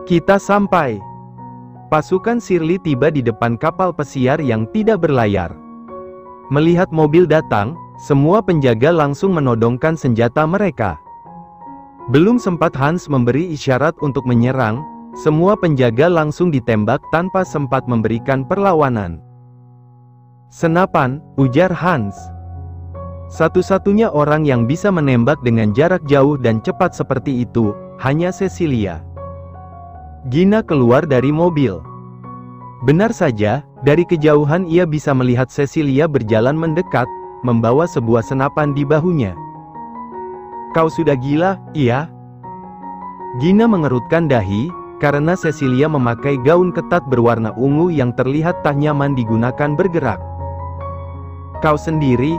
Kita sampai. Pasukan Shirley tiba di depan kapal pesiar yang tidak berlayar. Melihat mobil datang, semua penjaga langsung menodongkan senjata mereka. Belum sempat Hans memberi isyarat untuk menyerang, semua penjaga langsung ditembak tanpa sempat memberikan perlawanan. "Senapan," ujar Hans. Satu-satunya orang yang bisa menembak dengan jarak jauh dan cepat seperti itu, hanya Cecilia. Gina keluar dari mobil. Benar saja, dari kejauhan ia bisa melihat Cecilia berjalan mendekat, membawa sebuah senapan di bahunya. "Kau sudah gila, iya?" Gina mengerutkan dahi, karena Cecilia memakai gaun ketat berwarna ungu yang terlihat tak nyaman digunakan bergerak. "Kau sendiri?"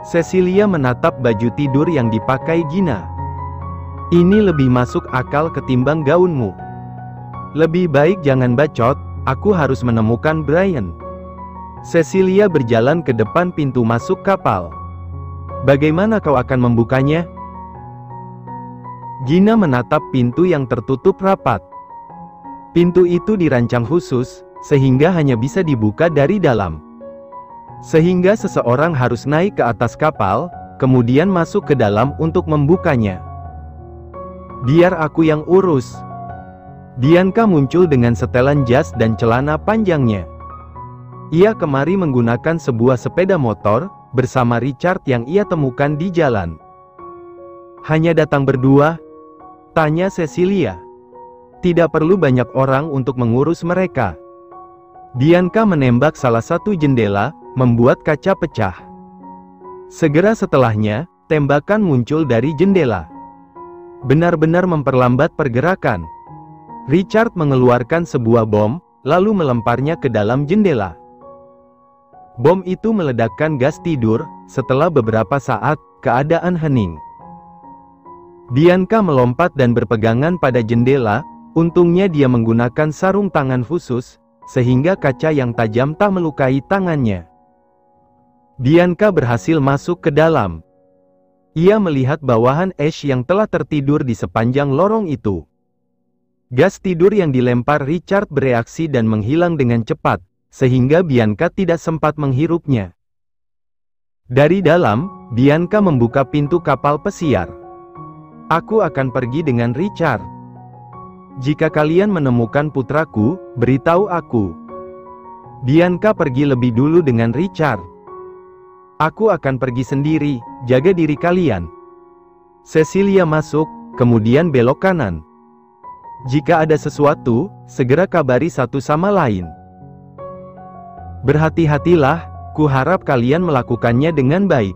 Cecilia menatap baju tidur yang dipakai Gina. "Ini lebih masuk akal ketimbang gaunmu. Lebih baik jangan bacot, aku harus menemukan Brian." Cecilia berjalan ke depan pintu masuk kapal. "Bagaimana kau akan membukanya?" Gina menatap pintu yang tertutup rapat. Pintu itu dirancang khusus, sehingga hanya bisa dibuka dari dalam. Sehingga seseorang harus naik ke atas kapal, kemudian masuk ke dalam untuk membukanya. "Biar aku yang urus." Bianca muncul dengan setelan jas dan celana panjangnya. Ia kemari menggunakan sebuah sepeda motor, bersama Richard yang ia temukan di jalan. "Hanya datang berdua?" tanya Cecilia. "Tidak perlu banyak orang untuk mengurus mereka." Bianca menembak salah satu jendela, membuat kaca pecah. Segera setelahnya, tembakan muncul dari jendela. Benar-benar memperlambat pergerakan. Richard mengeluarkan sebuah bom, lalu melemparnya ke dalam jendela. Bom itu meledakkan gas tidur. Setelah beberapa saat, keadaan hening. Bianca melompat dan berpegangan pada jendela. Untungnya dia menggunakan sarung tangan khusus, sehingga kaca yang tajam tak melukai tangannya. Bianca berhasil masuk ke dalam. Ia melihat bawahan Ash yang telah tertidur di sepanjang lorong itu. Gas tidur yang dilempar Richard bereaksi dan menghilang dengan cepat, sehingga Bianca tidak sempat menghirupnya. Dari dalam, Bianca membuka pintu kapal pesiar. "Aku akan pergi dengan Richard. Jika kalian menemukan putraku, beritahu aku." Bianca pergi lebih dulu dengan Richard. "Aku akan pergi sendiri, jaga diri kalian." Cecilia masuk, kemudian belok kanan. "Jika ada sesuatu, segera kabari satu sama lain. Berhati-hatilah, ku harap kalian melakukannya dengan baik."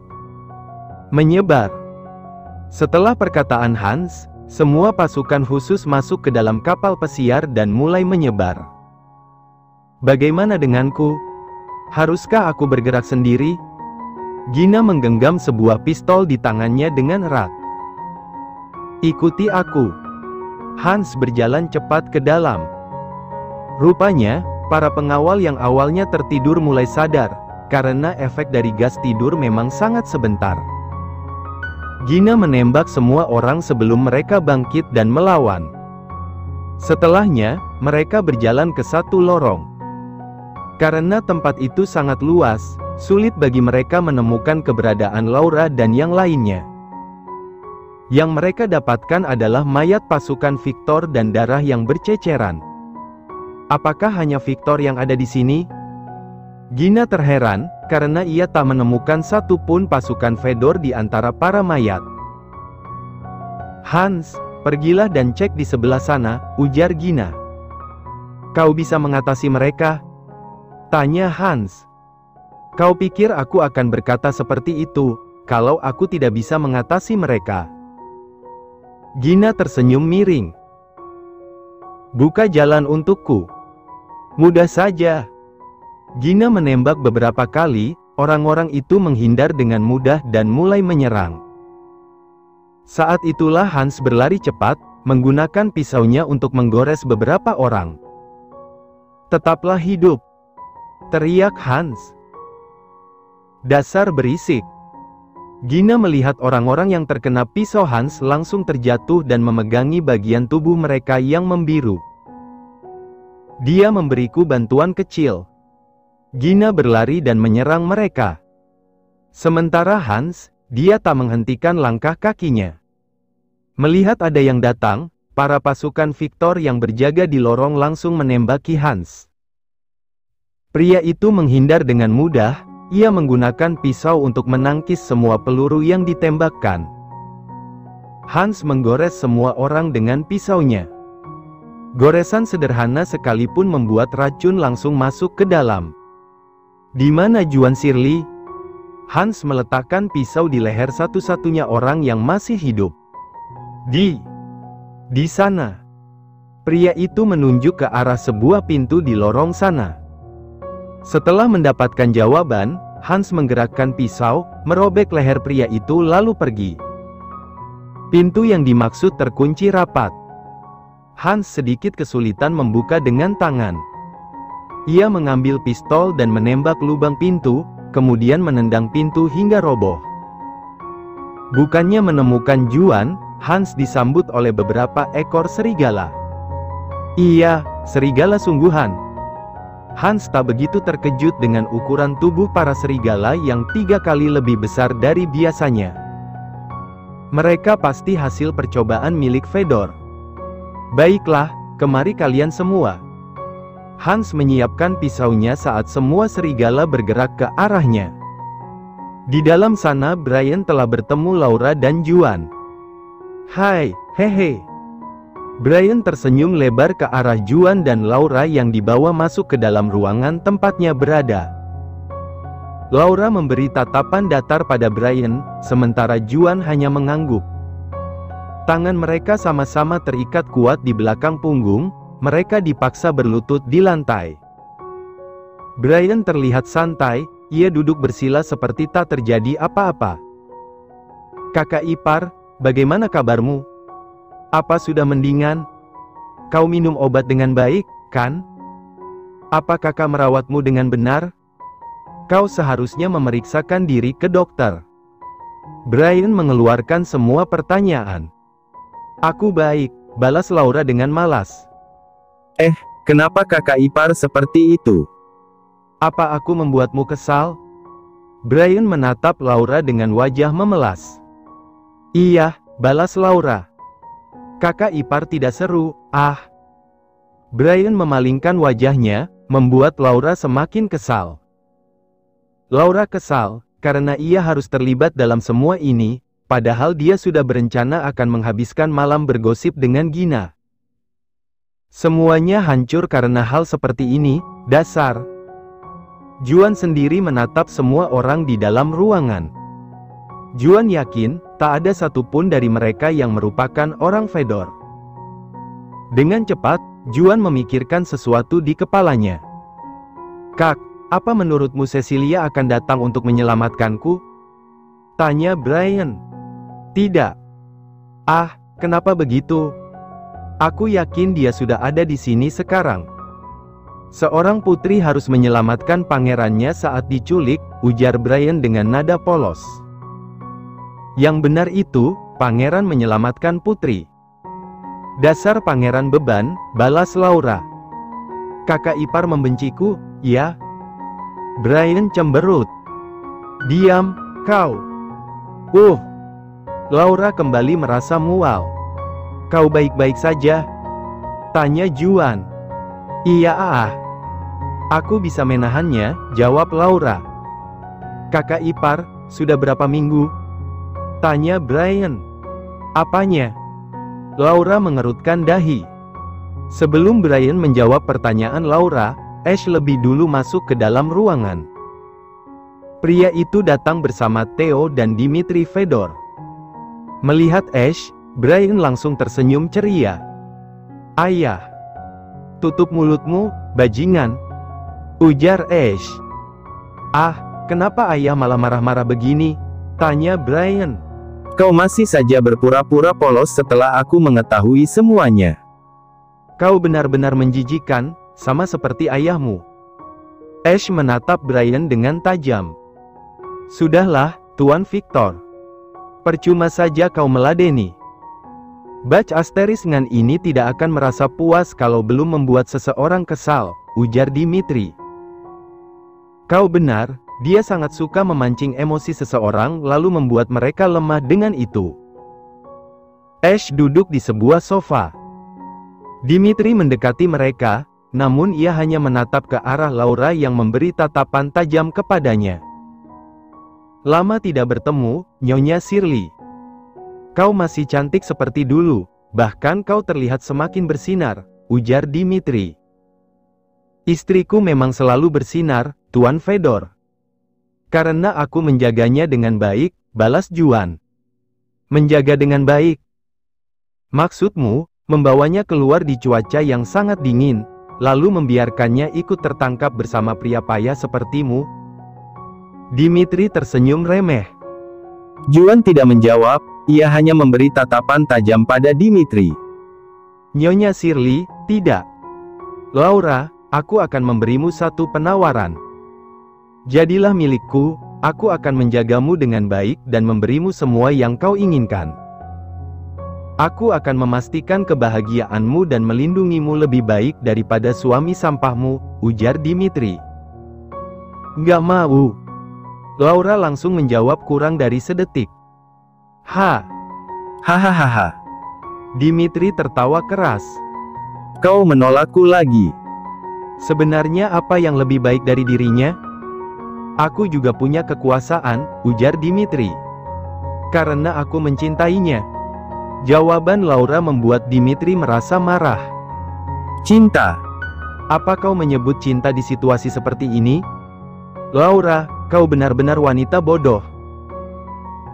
Menyebar. Setelah perkataan Hans, semua pasukan khusus masuk ke dalam kapal pesiar dan mulai menyebar. "Bagaimana denganku? Haruskah aku bergerak sendiri?" Gina menggenggam sebuah pistol di tangannya dengan erat. "Ikuti aku." Hans berjalan cepat ke dalam. Rupanya, para pengawal yang awalnya tertidur mulai sadar, karena efek dari gas tidur memang sangat sebentar. Gina menembak semua orang sebelum mereka bangkit dan melawan. Setelahnya, mereka berjalan ke satu lorong. Karena tempat itu sangat luas, sulit bagi mereka menemukan keberadaan Laura dan yang lainnya. Yang mereka dapatkan adalah mayat pasukan Victor dan darah yang berceceran. Apakah hanya Victor yang ada di sini? Gina terheran, karena ia tak menemukan satu pun pasukan Fedor di antara para mayat. "Hans, pergilah dan cek di sebelah sana," ujar Gina. "Kau bisa mengatasi mereka?" tanya Hans. "Kau pikir aku akan berkata seperti itu, kalau aku tidak bisa mengatasi mereka?" Gina tersenyum miring. "Buka jalan untukku." "Mudah saja." Gina menembak beberapa kali, orang-orang itu menghindar dengan mudah dan mulai menyerang. Saat itulah Hans berlari cepat, menggunakan pisaunya untuk menggores beberapa orang. "Tetaplah hidup!" teriak Hans. "Dasar berisik!" Gina melihat orang-orang yang terkena pisau Hans langsung terjatuh dan memegangi bagian tubuh mereka yang membiru. Dia memberiku bantuan kecil. Gina berlari dan menyerang mereka. Sementara Hans, dia tak menghentikan langkah kakinya. Melihat ada yang datang, para pasukan Victor yang berjaga di lorong langsung menembaki Hans. Pria itu menghindar dengan mudah. Ia menggunakan pisau untuk menangkis semua peluru yang ditembakkan. Hans menggores semua orang dengan pisaunya. Goresan sederhana sekalipun membuat racun langsung masuk ke dalam. Di mana Juan Shirley? Hans meletakkan pisau di leher satu-satunya orang yang masih hidup. Di sana. Pria itu menunjuk ke arah sebuah pintu di lorong sana. Setelah mendapatkan jawaban, Hans menggerakkan pisau, merobek leher pria itu lalu pergi. Pintu yang dimaksud terkunci rapat. Hans sedikit kesulitan membuka dengan tangan. Ia mengambil pistol dan menembak lubang pintu, kemudian menendang pintu hingga roboh. Bukannya menemukan Juan, Hans disambut oleh beberapa ekor serigala. Iya, serigala sungguhan. Hans tak begitu terkejut dengan ukuran tubuh para serigala yang 3 kali lebih besar dari biasanya. Mereka pasti hasil percobaan milik Fedor. Baiklah, kemari kalian semua. Hans menyiapkan pisaunya saat semua serigala bergerak ke arahnya. Di dalam sana Brian telah bertemu Laura dan Juan. Hai, hehe. Brian tersenyum lebar ke arah Juan dan Laura yang dibawa masuk ke dalam ruangan tempatnya berada. Laura memberi tatapan datar pada Brian, sementara Juan hanya mengangguk. Tangan mereka sama-sama terikat kuat di belakang punggung, mereka dipaksa berlutut di lantai. Brian terlihat santai, ia duduk bersila seperti tak terjadi apa-apa. Kakak ipar, bagaimana kabarmu? Apa sudah mendingan? Kau minum obat dengan baik, kan? Apa kakak merawatmu dengan benar? Kau seharusnya memeriksakan diri ke dokter. Brian mengeluarkan semua pertanyaan. Aku baik, balas Laura dengan malas. Kenapa kakak ipar seperti itu? Apa aku membuatmu kesal? Brian menatap Laura dengan wajah memelas. Iya, balas Laura. Kakak ipar tidak seru, Brian memalingkan wajahnya, membuat Laura semakin kesal. Laura kesal, karena ia harus terlibat dalam semua ini, padahal dia sudah berencana akan menghabiskan malam bergosip dengan Gina. Semuanya hancur karena hal seperti ini, dasar. Juan sendiri menatap semua orang di dalam ruangan. Juan yakin, tak ada satupun dari mereka yang merupakan orang Fedor. Dengan cepat, Juan memikirkan sesuatu di kepalanya. Kak, apa menurutmu Cecilia akan datang untuk menyelamatkanku? Tanya Brian. Tidak. Kenapa begitu? Aku yakin dia sudah ada di sini sekarang. Seorang putri harus menyelamatkan pangerannya saat diculik, ujar Brian dengan nada polos. Yang benar itu, pangeran menyelamatkan putri. Dasar pangeran beban, balas Laura. Kakak ipar membenciku, ya? Brian cemberut. Diam, kau. Laura kembali merasa mual. Kau baik-baik saja? Tanya Juan. Iya Aku bisa menahannya, jawab Laura. Kakak ipar, sudah berapa minggu? Tanya Brian. Apanya? Laura mengerutkan dahi. Sebelum Brian menjawab pertanyaan Laura, Ash lebih dulu masuk ke dalam ruangan. Pria itu datang bersama Theo dan Dimitri Fedor. Melihat Ash, Brian langsung tersenyum ceria. Ayah. Tutup mulutmu, bajingan. Ujar Ash. Kenapa ayah malah marah-marah begini? Tanya Brian. Kau masih saja berpura-pura polos setelah aku mengetahui semuanya. Kau benar-benar menjijikan, sama seperti ayahmu. Ash menatap Brian dengan tajam. Sudahlah, Tuan Victor. Percuma saja kau meladeni. Bach Asteris ngan ini tidak akan merasa puas kalau belum membuat seseorang kesal, ujar Dimitri. Kau benar, dia sangat suka memancing emosi seseorang lalu membuat mereka lemah dengan itu. Ash duduk di sebuah sofa. Dimitri mendekati mereka, namun ia hanya menatap ke arah Laura yang memberi tatapan tajam kepadanya. Lama tidak bertemu, Nyonya Shirley. Kau masih cantik seperti dulu, bahkan kau terlihat semakin bersinar, ujar Dimitri. Istriku memang selalu bersinar, Tuan Fedor. Karena aku menjaganya dengan baik, balas Juan. Menjaga dengan baik. Maksudmu, membawanya keluar di cuaca yang sangat dingin, lalu membiarkannya ikut tertangkap bersama pria payah sepertimu? Dimitri tersenyum remeh. Juan tidak menjawab, ia hanya memberi tatapan tajam pada Dimitri. Nyonya Shirley, tidak. Laura, aku akan memberimu satu penawaran. Jadilah milikku, aku akan menjagamu dengan baik dan memberimu semua yang kau inginkan. Aku akan memastikan kebahagiaanmu dan melindungimu lebih baik daripada suami sampahmu, ujar Dimitri. Nggak mau. Laura langsung menjawab kurang dari sedetik. Hahaha. Dimitri tertawa keras. Kau menolakku lagi. Sebenarnya apa yang lebih baik dari dirinya? Aku juga punya kekuasaan, ujar Dimitri. Karena aku mencintainya. Jawaban Laura membuat Dimitri merasa marah. Cinta? Apa kau menyebut cinta di situasi seperti ini? Laura, kau benar-benar wanita bodoh.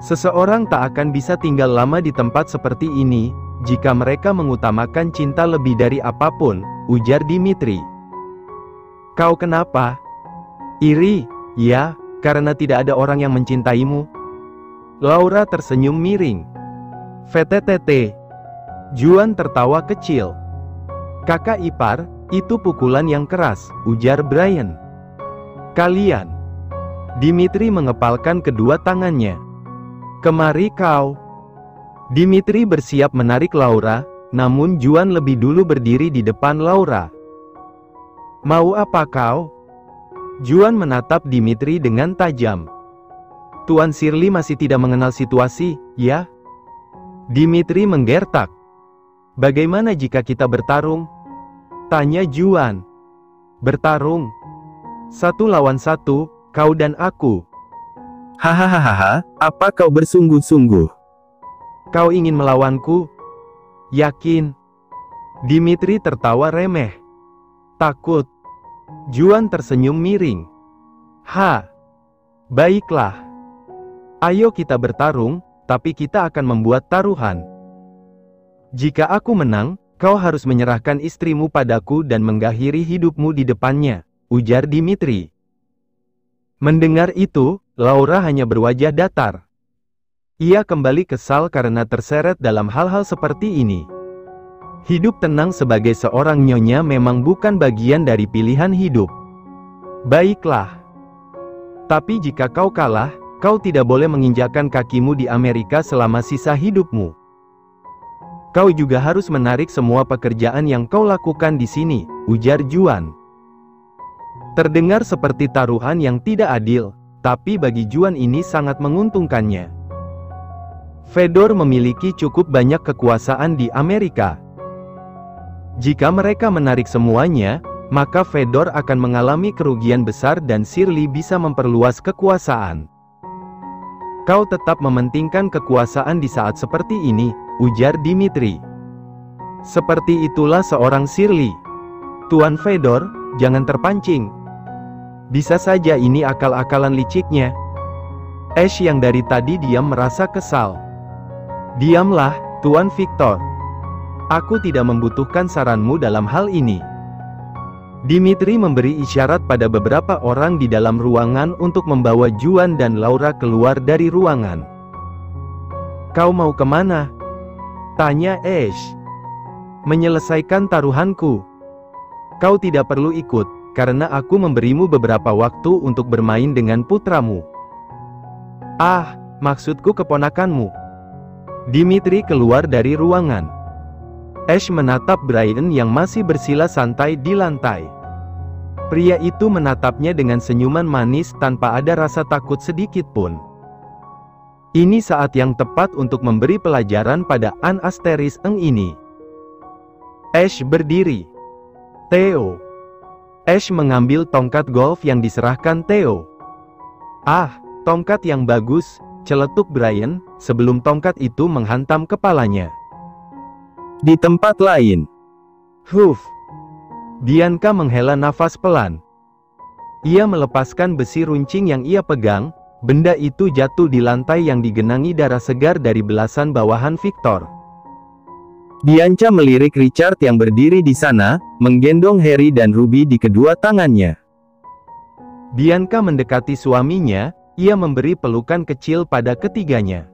Seseorang tak akan bisa tinggal lama di tempat seperti ini, jika mereka mengutamakan cinta lebih dari apapun, ujar Dimitri. Kau kenapa? Iri? Ya, karena tidak ada orang yang mencintaimu. Laura tersenyum miring. VTTT. Juan tertawa kecil. Kakak ipar, itu pukulan yang keras, ujar Brian. Kalian. Dimitri mengepalkan kedua tangannya. Kemari kau. Dimitri bersiap menarik Laura, namun Juan lebih dulu berdiri di depan Laura. Mau apa kau? Juan menatap Dimitri dengan tajam. Tuan Shirley masih tidak mengenal situasi, ya? Dimitri menggertak. Bagaimana jika kita bertarung? Tanya Juan. Bertarung? 1 lawan 1, kau dan aku. Hahaha, apa kau bersungguh-sungguh? Kau ingin melawanku? Yakin? Dimitri tertawa remeh. Takut? Juan tersenyum miring. Baiklah. Ayo kita bertarung, tapi kita akan membuat taruhan. Jika aku menang, kau harus menyerahkan istrimu padaku dan mengakhiri hidupmu di depannya, ujar Dimitri. Mendengar itu, Laura hanya berwajah datar. Ia kembali kesal karena terseret dalam hal-hal seperti ini. Hidup tenang sebagai seorang nyonya memang bukan bagian dari pilihan hidup. Baiklah. Tapi jika kau kalah, kau tidak boleh menginjakkan kakimu di Amerika selama sisa hidupmu. Kau juga harus menarik semua pekerjaan yang kau lakukan di sini, ujar Juan. Terdengar seperti taruhan yang tidak adil, tapi bagi Juan ini sangat menguntungkannya. Fedor memiliki cukup banyak kekuasaan di Amerika. Jika mereka menarik semuanya, maka Fedor akan mengalami kerugian besar dan Shirley bisa memperluas kekuasaan. Kau tetap mementingkan kekuasaan di saat seperti ini, ujar Dimitri. Seperti itulah seorang Shirley. Tuan Fedor, jangan terpancing. Bisa saja ini akal-akalan liciknya. Ash yang dari tadi diam merasa kesal. Diamlah, Tuan Victor. Aku tidak membutuhkan saranmu dalam hal ini. Dimitri memberi isyarat pada beberapa orang di dalam ruangan untuk membawa Juan dan Laura keluar dari ruangan. Kau mau kemana? Tanya Ash. Menyelesaikan taruhanku. Kau tidak perlu ikut, karena aku memberimu beberapa waktu untuk bermain dengan putramu. Maksudku keponakanmu, Dimitri keluar dari ruangan. Ash menatap Brian yang masih bersila santai di lantai. Pria itu menatapnya dengan senyuman manis tanpa ada rasa takut sedikit pun. Ini saat yang tepat untuk memberi pelajaran pada An**Eng ini. Ash berdiri. Theo. Ash mengambil tongkat golf yang diserahkan Theo. "Ah, tongkat yang bagus," celetuk Brian, sebelum tongkat itu menghantam kepalanya. Di tempat lain. Huff. Bianca menghela nafas pelan. Ia melepaskan besi runcing yang ia pegang. Benda itu jatuh di lantai yang digenangi darah segar dari belasan bawahan Victor. Bianca melirik Richard yang berdiri di sana, menggendong Harry dan Ruby di kedua tangannya. Bianca mendekati suaminya, ia memberi pelukan kecil pada ketiganya.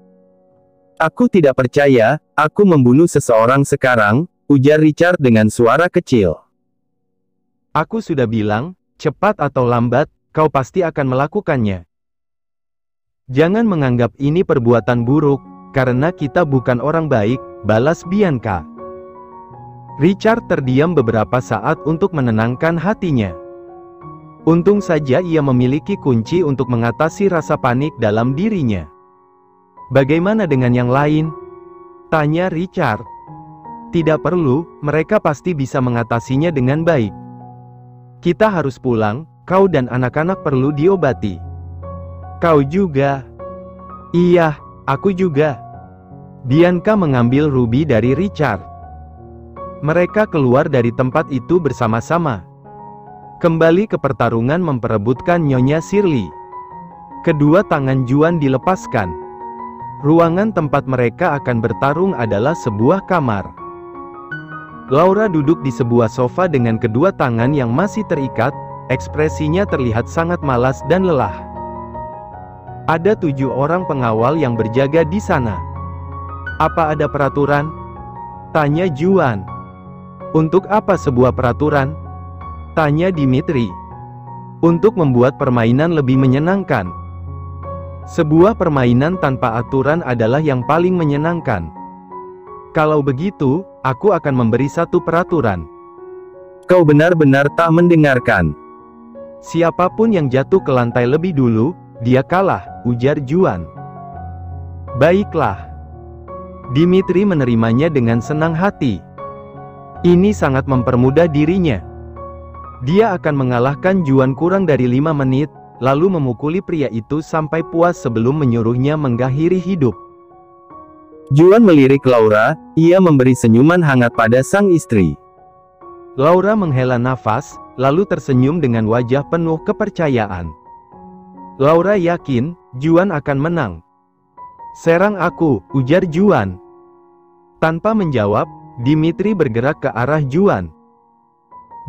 "Aku tidak percaya, aku membunuh seseorang sekarang," ujar Richard dengan suara kecil. "Aku sudah bilang, cepat atau lambat, kau pasti akan melakukannya. Jangan menganggap ini perbuatan buruk, karena kita bukan orang baik," balas Bianca. Richard terdiam beberapa saat untuk menenangkan hatinya. Untung saja ia memiliki kunci untuk mengatasi rasa panik dalam dirinya. "Bagaimana dengan yang lain?" tanya Richard. "Tidak perlu, mereka pasti bisa mengatasinya dengan baik. Kita harus pulang, kau dan anak-anak perlu diobati." "Kau juga?" "Iya, aku juga." Bianca mengambil Ruby dari Richard. Mereka keluar dari tempat itu bersama-sama. Kembali ke pertarungan memperebutkan Nyonya Shirley. Kedua tangan Juan dilepaskan. Ruangan tempat mereka akan bertarung adalah sebuah kamar. Laura duduk di sebuah sofa dengan kedua tangan yang masih terikat, ekspresinya terlihat sangat malas dan lelah. Ada 7 orang pengawal yang berjaga di sana. "Apa ada peraturan?" tanya Juan. "Untuk apa sebuah peraturan?" tanya Dimitri. "Untuk membuat permainan lebih menyenangkan. Sebuah permainan tanpa aturan adalah yang paling menyenangkan. Kalau begitu, aku akan memberi satu peraturan." "Kau benar-benar tak mendengarkan. Siapapun yang jatuh ke lantai lebih dulu, dia kalah," ujar Juan. "Baiklah." Dimitri menerimanya dengan senang hati. Ini sangat mempermudah dirinya. Dia akan mengalahkan Juan kurang dari 5 menit, lalu memukuli pria itu sampai puas sebelum menyuruhnya mengakhiri hidup. Juan melirik Laura, ia memberi senyuman hangat pada sang istri. Laura menghela nafas, lalu tersenyum dengan wajah penuh kepercayaan. Laura yakin, Juan akan menang. "Serang aku," ujar Juan. Tanpa menjawab, Dimitri bergerak ke arah Juan.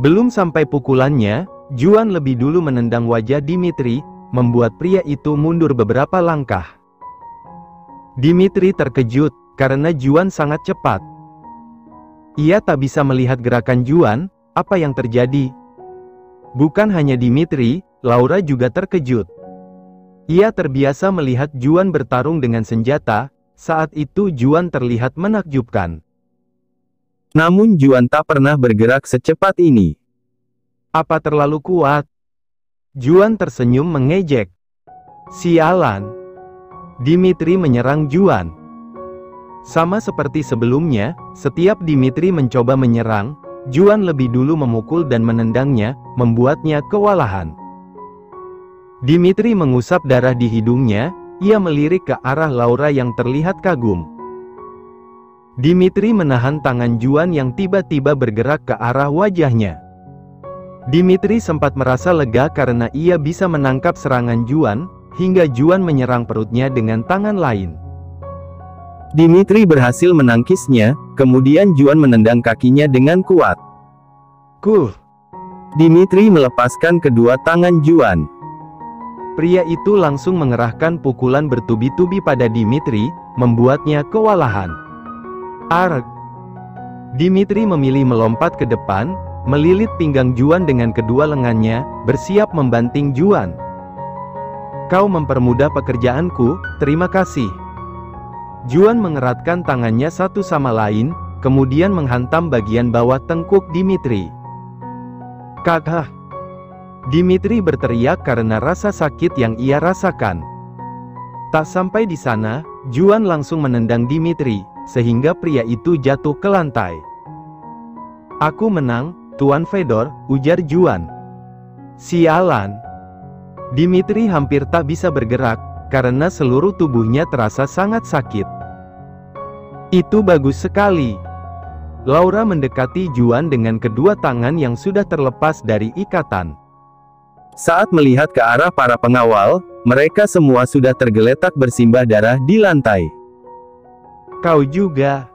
Belum sampai pukulannya, Juan lebih dulu menendang wajah Dimitri, membuat pria itu mundur beberapa langkah. Dimitri terkejut, karena Juan sangat cepat. Ia tak bisa melihat gerakan Juan, apa yang terjadi. Bukan hanya Dimitri, Laura juga terkejut. Ia terbiasa melihat Juan bertarung dengan senjata, saat itu Juan terlihat menakjubkan. Namun Juan tak pernah bergerak secepat ini. "Apa terlalu kuat?" Juan tersenyum mengejek. "Sialan." Dimitri menyerang Juan. Sama seperti sebelumnya, setiap Dimitri mencoba menyerang, Juan lebih dulu memukul dan menendangnya, membuatnya kewalahan. Dimitri mengusap darah di hidungnya, ia melirik ke arah Laura yang terlihat kagum. Dimitri menahan tangan Juan yang tiba-tiba bergerak ke arah wajahnya. Dimitri sempat merasa lega karena ia bisa menangkap serangan Juan, hingga Juan menyerang perutnya dengan tangan lain. Dimitri berhasil menangkisnya, kemudian Juan menendang kakinya dengan kuat. Dimitri melepaskan kedua tangan Juan. Pria itu langsung mengerahkan pukulan bertubi-tubi pada Dimitri, membuatnya kewalahan. Arg! Dimitri memilih melompat ke depan, melilit pinggang Juan dengan kedua lengannya, bersiap membanting Juan. "Kau mempermudah pekerjaanku, terima kasih." Juan mengeratkan tangannya satu sama lain, kemudian menghantam bagian bawah tengkuk Dimitri. Kakak! Dimitri berteriak karena rasa sakit yang ia rasakan. Tak sampai di sana, Juan langsung menendang Dimitri, sehingga pria itu jatuh ke lantai. Aku menang, Tuan Fedor, ujar Juan. Sialan! Dimitri hampir tak bisa bergerak, karena seluruh tubuhnya terasa sangat sakit. Itu bagus sekali. Laura mendekati Juan dengan kedua tangan yang sudah terlepas dari ikatan. Saat melihat ke arah para pengawal, mereka semua sudah tergeletak bersimbah darah di lantai. Kau juga.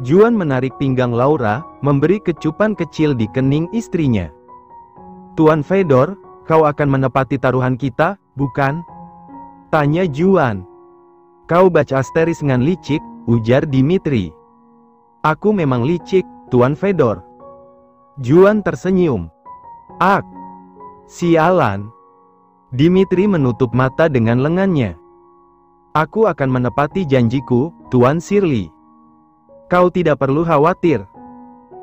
Juan menarik pinggang Laura, memberi kecupan kecil di kening istrinya. Tuan Fedor, kau akan menepati taruhan kita, bukan? Tanya Juan. Kau baca asteris dengan licik, ujar Dimitri. Aku memang licik, Tuan Fedor. Juan tersenyum. Ak! Sialan! Dimitri menutup mata dengan lengannya. Aku akan menepati janjiku, Tuan Shirley. Kau tidak perlu khawatir.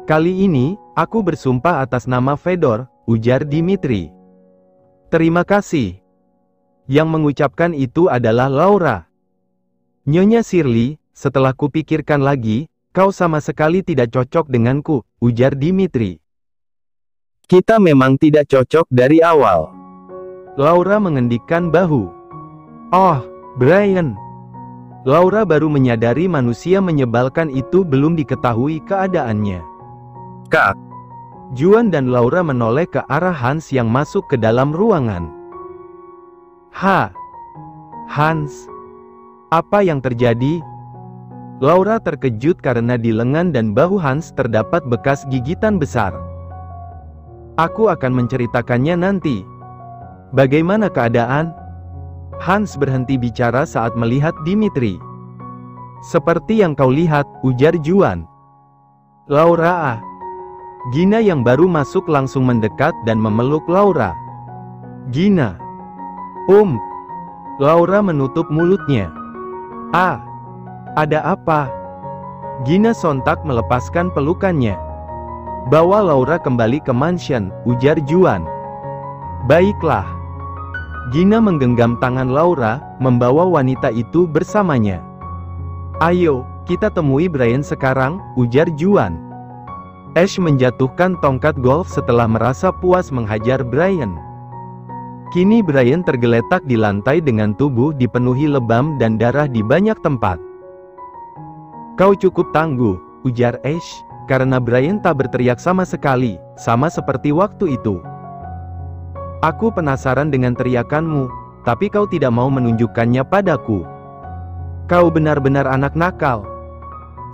Kali ini, aku bersumpah atas nama Fedor, ujar Dimitri. Terima kasih. Yang mengucapkan itu adalah Laura. Nyonya Shirley, setelah kupikirkan lagi, kau sama sekali tidak cocok denganku, ujar Dimitri. Kita memang tidak cocok dari awal. Laura mengendikkan bahu. Oh, Brian. Laura baru menyadari manusia menyebalkan itu belum diketahui keadaannya. Kak. Juan dan Laura menoleh ke arah Hans yang masuk ke dalam ruangan. Hans. Apa yang terjadi? Laura terkejut karena di lengan dan bahu Hans terdapat bekas gigitan besar. Aku akan menceritakannya nanti. Bagaimana keadaan? Hans berhenti bicara saat melihat Dimitri. Seperti yang kau lihat, ujar Juan. Laura. Gina yang baru masuk langsung mendekat dan memeluk Laura. Gina. Laura menutup mulutnya. Ada apa? Gina sontak melepaskan pelukannya. Bawa Laura kembali ke mansion, ujar Juan. Baiklah. Gina menggenggam tangan Laura, membawa wanita itu bersamanya. Ayo, kita temui Brian sekarang, ujar Juan. Ash menjatuhkan tongkat golf setelah merasa puas menghajar Brian. Kini Brian tergeletak di lantai dengan tubuh dipenuhi lebam dan darah di banyak tempat. Kau cukup tangguh, ujar Ash, karena Brian tak berteriak sama sekali, sama seperti waktu itu. Aku penasaran dengan teriakanmu, tapi kau tidak mau menunjukkannya padaku. Kau benar-benar anak nakal.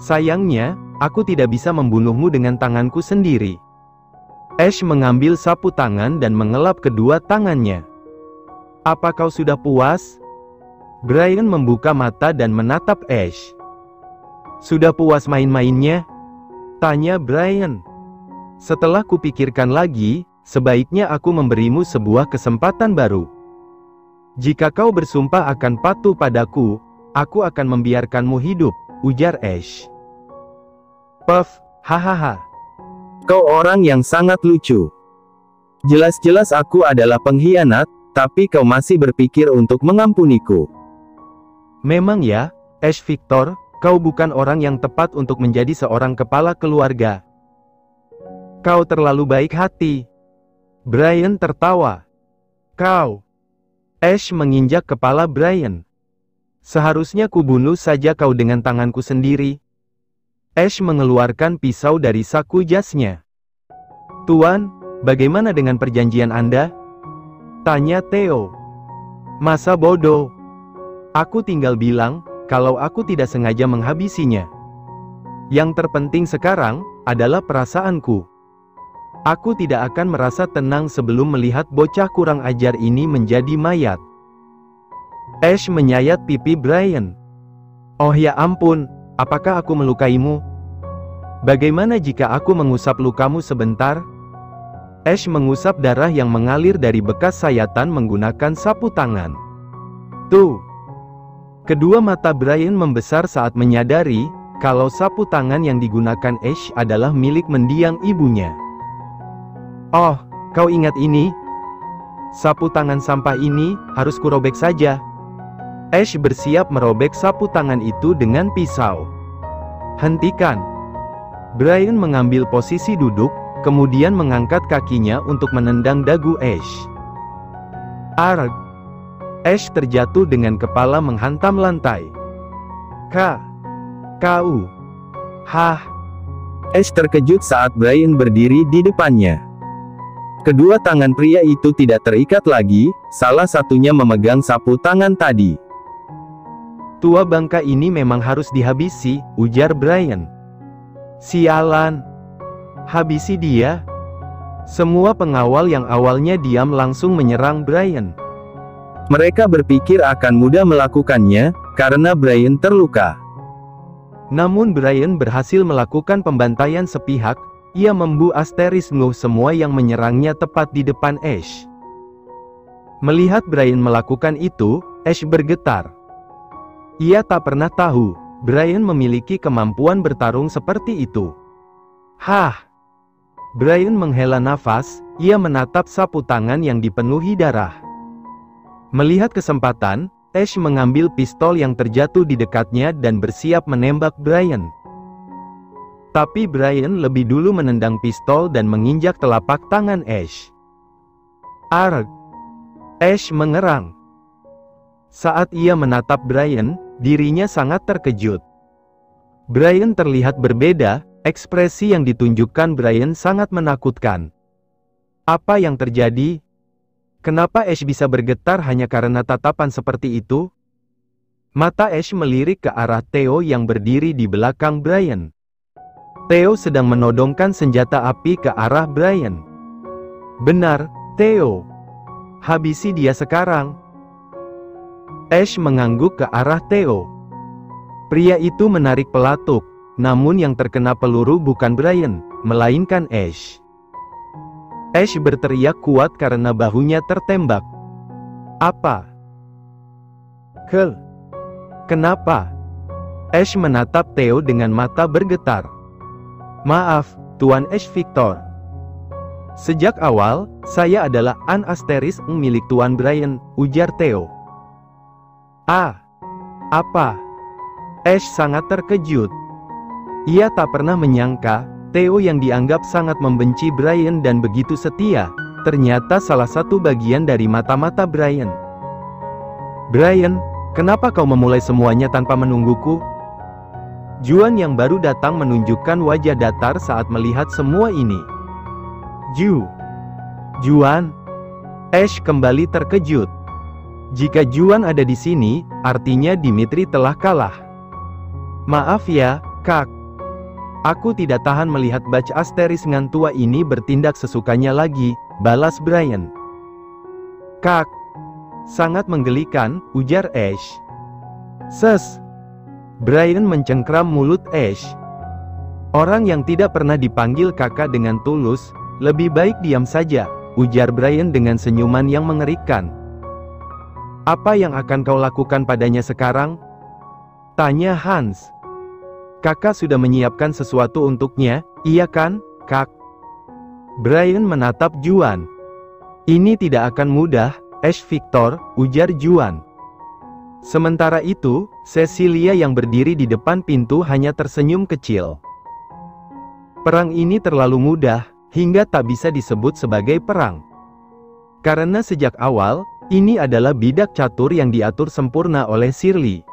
Sayangnya, aku tidak bisa membunuhmu dengan tanganku sendiri. Ash mengambil sapu tangan dan mengelap kedua tangannya. Apa kau sudah puas? Brian membuka mata dan menatap Ash. Sudah puas main-mainnya? Tanya Brian. Setelah kupikirkan lagi, sebaiknya aku memberimu sebuah kesempatan baru. Jika kau bersumpah akan patuh padaku, aku akan membiarkanmu hidup, ujar Ash. Puff, hahaha. Kau orang yang sangat lucu. Jelas-jelas aku adalah pengkhianat, tapi kau masih berpikir untuk mengampuniku. Memang ya, Ash Victor, kau bukan orang yang tepat untuk menjadi seorang kepala keluarga. Kau terlalu baik hati. Brian tertawa. Kau. Ash menginjak kepala Brian. Seharusnya kubunuh saja kau dengan tanganku sendiri. Ash mengeluarkan pisau dari saku jasnya. Tuan, bagaimana dengan perjanjian Anda? Tanya Theo. Masa bodoh. Aku tinggal bilang, kalau aku tidak sengaja menghabisinya. Yang terpenting sekarang, adalah perasaanku. Aku tidak akan merasa tenang sebelum melihat bocah kurang ajar ini menjadi mayat. Ash menyayat pipi Brian. Oh ya ampun, apakah aku melukaimu? Bagaimana jika aku mengusap lukamu sebentar? Ash mengusap darah yang mengalir dari bekas sayatan menggunakan sapu tangan. Tuh. Kedua mata Brian membesar saat menyadari kalau sapu tangan yang digunakan Ash adalah milik mendiang ibunya. "Oh, kau ingat ini? Sapu tangan sampah ini harus kurobek saja." Ash bersiap merobek sapu tangan itu dengan pisau. "Hentikan!" Brian mengambil posisi duduk, kemudian mengangkat kakinya untuk menendang dagu Ash. Arg! Ash terjatuh dengan kepala menghantam lantai. Kau! Hah!" Ash terkejut saat Brian berdiri di depannya. Kedua tangan pria itu tidak terikat lagi, salah satunya memegang sapu tangan tadi. "Tua bangka ini memang harus dihabisi," ujar Brian. "Sialan! Habisi dia!" Semua pengawal yang awalnya diam langsung menyerang Brian. Mereka berpikir akan mudah melakukannya, karena Brian terluka. Namun Brian berhasil melakukan pembantaian sepihak. Ia membunuh asterisme semua yang menyerangnya tepat di depan Ash. Melihat Brian melakukan itu, Ash bergetar. Ia tak pernah tahu, Brian memiliki kemampuan bertarung seperti itu. "Hah!" Brian menghela nafas, ia menatap sapu tangan yang dipenuhi darah. Melihat kesempatan, Ash mengambil pistol yang terjatuh di dekatnya dan bersiap menembak Brian. Tapi Brian lebih dulu menendang pistol dan menginjak telapak tangan Ash. Arg! Ash mengerang. Saat ia menatap Brian, dirinya sangat terkejut. Brian terlihat berbeda, ekspresi yang ditunjukkan Brian sangat menakutkan. Apa yang terjadi? Kenapa Ash bisa bergetar hanya karena tatapan seperti itu? Mata Ash melirik ke arah Theo yang berdiri di belakang Brian. Theo sedang menodongkan senjata api ke arah Brian. "Benar, Theo. Habisi dia sekarang." Ash mengangguk ke arah Theo. Pria itu menarik pelatuk, namun yang terkena peluru bukan Brian, melainkan Ash. Ash berteriak kuat karena bahunya tertembak. "Apa? Kenapa?" Ash menatap Theo dengan mata bergetar. "Maaf, Tuan Ash Victor. Sejak awal, saya adalah An Asteris milik Tuan Brian," ujar Theo. Apa?" Ash sangat terkejut. Ia tak pernah menyangka, Theo yang dianggap sangat membenci Brian dan begitu setia, ternyata salah satu bagian dari mata-mata Brian. "Brian, kenapa kau memulai semuanya tanpa menungguku?" Juan yang baru datang menunjukkan wajah datar saat melihat semua ini. Juan? Ash kembali terkejut. Jika Juan ada di sini, artinya Dimitri telah kalah. "Maaf ya, Kak. Aku tidak tahan melihat Bach Asteris ngantua ini bertindak sesukanya lagi," balas Brian. "Kak, sangat menggelikan," ujar Ash. Brian mencengkram mulut Ash. "Orang yang tidak pernah dipanggil kakak dengan tulus, lebih baik diam saja," ujar Brian dengan senyuman yang mengerikan. "Apa yang akan kau lakukan padanya sekarang?" tanya Hans. "Kakak sudah menyiapkan sesuatu untuknya, iya kan, Kak?" Brian menatap Juan. "Ini tidak akan mudah, Ash Victor," ujar Juan. Sementara itu, Cecilia yang berdiri di depan pintu hanya tersenyum kecil. Perang ini terlalu mudah, hingga tak bisa disebut sebagai perang. Karena sejak awal, ini adalah bidak catur yang diatur sempurna oleh Shirley.